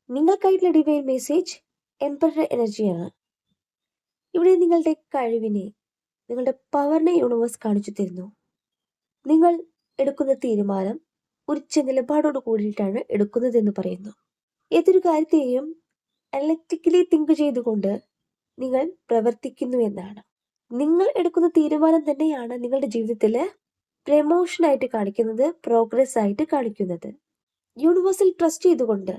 നിങ്ങൾക്കായിട്ടുള്ള divine message emperor എനർജിയാണ്. ഇവിടെ നിങ്ങളുടെ കഴിവിനെ, നിങ്ങളുടെ പവറിനെ യൂണിവേഴ്സ് കാണിച്ചു തരുന്നു. നിങ്ങൾ എടുക്കുന്ന തീരുമാനം ഉറച്ച നിലപാടോട് കൂടിയിട്ടാണ് എടുക്കുന്നതെന്ന് പറയുന്നു. ഏതൊരു കാര്യത്തെയും അനലിറ്റിക്കലി തിങ്ക് ചെയ്തുകൊണ്ട് നിങ്ങൾ പ്രവർത്തിക്കുന്നു എന്നാണ്. നിങ്ങൾ എടുക്കുന്ന തീരുമാനം തന്നെയാണ് നിങ്ങളുടെ ജീവിതത്തിൽ പ്രമോഷനായിട്ട് കാണിക്കുന്നത്, പ്രോഗ്രസ് ആയിട്ട് കാണിക്കുന്നത്. യൂണിവേഴ്സിൽ ട്രസ്റ്റ് ചെയ്തുകൊണ്ട്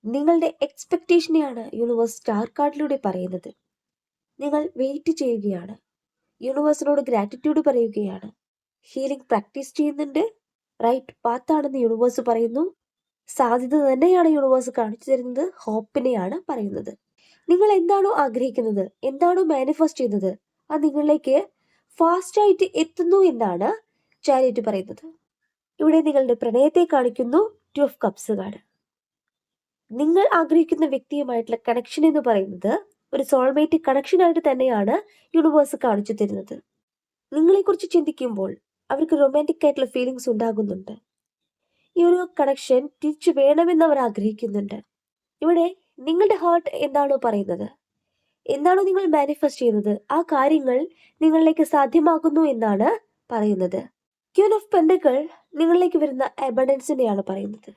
നിങ്ങളുടെ എക്സ്പെക്ടേഷനെയാണ് യൂണിവേഴ്സ് സ്റ്റാർ കാർഡിലൂടെ പറയുന്നത്. നിങ്ങൾ വെയിറ്റ് ചെയ്യുകയാണ്, യൂണിവേഴ്സിനോട് ഗ്രാറ്റിറ്റ്യൂഡ് പറയുകയാണ്. ഹീലിംഗ് പ്രാക്ടീസ് ചെയ്യുന്നുണ്ട്, റൈറ്റ് പാത്താണെന്ന് യൂണിവേഴ്സ് പറയുന്നു. സാധ്യത തന്നെയാണ് യൂണിവേഴ്സ് കാണിച്ചു തരുന്നത്, ഹോപ്പിനെയാണ് പറയുന്നത്. നിങ്ങൾ എന്താണോ ആഗ്രഹിക്കുന്നത്, എന്താണോ മാനിഫെസ്റ്റ് ചെയ്യുന്നത്, അത് നിങ്ങളിലേക്ക് ഫാസ്റ്റായിട്ട് എത്തുന്നു എന്നാണ് ചാരിറ്റി പറയുന്നത്. ഇവിടെ നിങ്ങളുടെ പ്രണയത്തെ കാണിക്കുന്നു, 2 ഓഫ് കപ്സ് കാർഡ്. നിങ്ങൾ ആഗ്രഹിക്കുന്ന വ്യക്തിയുമായിട്ടുള്ള കണക്ഷൻ എന്ന് പറയുന്നത് ഒരു സോൾമേറ്റ് കണക്ഷൻ ആയിട്ട് തന്നെയാണ് യൂണിവേഴ്സ് കാണിച്ചു തരുന്നത്. നിങ്ങളെക്കുറിച്ച് ചിന്തിക്കുമ്പോൾ അവർക്ക് റൊമാൻറ്റിക് ആയിട്ടുള്ള ഫീലിങ്സ് ഉണ്ടാകുന്നുണ്ട്. ഈ ഒരു കണക്ഷൻ തിരിച്ചു വേണമെന്ന് അവർ ആഗ്രഹിക്കുന്നുണ്ട്. ഇവിടെ നിങ്ങളുടെ ഹാർട്ട് എന്താണോ പറയുന്നത്, എന്താണോ നിങ്ങൾ മാനിഫെസ്റ്റ് ചെയ്യുന്നത്, ആ കാര്യങ്ങൾ നിങ്ങളിലേക്ക് സാധ്യമാകുന്നു എന്നാണ് പറയുന്നത്. ക്യൂൻ ഓഫ് പെൻഡക്കിൾ നിങ്ങളിലേക്ക് വരുന്ന അബണ്ടൻസിനെയാണ് പറയുന്നത്.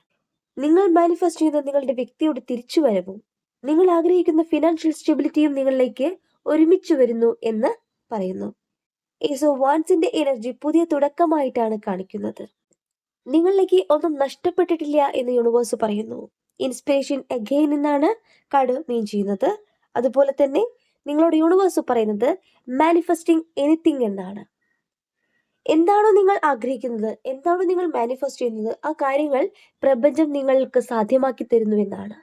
നിങ്ങൾ മാനിഫെസ്റ്റ് ചെയ്യുന്ന നിങ്ങളുടെ വ്യക്തിയുടെ തിരിച്ചുവരവും നിങ്ങൾ ആഗ്രഹിക്കുന്ന ഫിനാൻഷ്യൽ സ്റ്റെബിലിറ്റിയും നിങ്ങളിലേക്ക് ഒരുമിച്ച് വരുന്നു എന്ന് പറയുന്നു. ഏസ് ഓഫ് വാൻസിന്റെ എനർജി പുതിയ തുടക്കമായിട്ടാണ് കാണിക്കുന്നത്. നിങ്ങളിലേക്ക് ഒന്നും നഷ്ടപ്പെട്ടിട്ടില്ല എന്ന് യൂണിവേഴ്സ് പറയുന്നു. ഇൻസ്പിറേഷൻ അഗെയിൻ എന്നാണ് കാർഡ് മീൻ ചെയ്യുന്നത്. അതുപോലെ തന്നെ നിങ്ങളോട് യൂണിവേഴ്സ് പറയുന്നത് മാനിഫെസ്റ്റിംഗ് എനിത്തിങ് എന്നാണ്. എന്താണോ നിങ്ങൾ ആഗ്രഹിക്കുന്നത്, എന്താണോ നിങ്ങൾ മാനിഫെസ്റ്റ് ചെയ്യുന്നത്, ആ കാര്യങ്ങൾ പ്രപഞ്ചം നിങ്ങൾക്ക് സാധ്യമാക്കി തരുന്നു എന്നാണ്.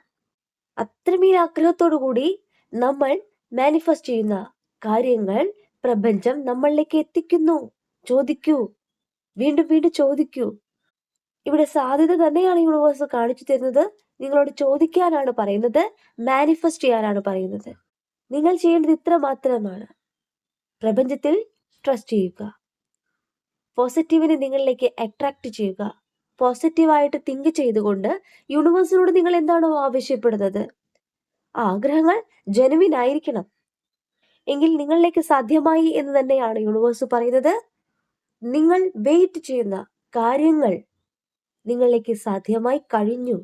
അത്രമേൽ ആഗ്രഹത്തോടു കൂടി നമ്മൾ മാനിഫെസ്റ്റ് ചെയ്യുന്ന കാര്യങ്ങൾ പ്രപഞ്ചം നമ്മളിലേക്ക് എത്തിക്കുന്നു. ചോദിക്കൂ, വീണ്ടും വീണ്ടും ചോദിക്കൂ. ഇവിടെ സാധ്യത തന്നെയാണ് യൂണിവേഴ്സ് കാണിച്ചു തരുന്നത്. നിങ്ങളോട് ചോദിക്കാനാണ് പറയുന്നത്, മാനിഫെസ്റ്റ് ചെയ്യാനാണ് പറയുന്നത്. നിങ്ങൾ ചെയ്യേണ്ടത് ഇത്ര മാത്രമാണ്, പ്രപഞ്ചത്തിൽ ട്രസ്റ്റ് ചെയ്യുക, പോസിറ്റീവിനെ നിങ്ങളിലേക്ക് അട്രാക്ട് ചെയ്യുക. പോസിറ്റീവായിട്ട് തിങ്ക് ചെയ്തുകൊണ്ട് യൂണിവേഴ്സിനോട് നിങ്ങൾ എന്താണോ ആവശ്യപ്പെടുന്നത്, ആ ആഗ്രഹങ്ങൾ ജെനുവിൻ ആയിരിക്കണം. എങ്കിൽ നിങ്ങളിലേക്ക് സാധ്യമായി എന്ന് തന്നെയാണ് യൂണിവേഴ്സ് പറയുന്നത്. നിങ്ങൾ വെയിറ്റ് ചെയ്യുന്ന കാര്യങ്ങൾ നിങ്ങളിലേക്ക് സാധ്യമായി കഴിഞ്ഞു.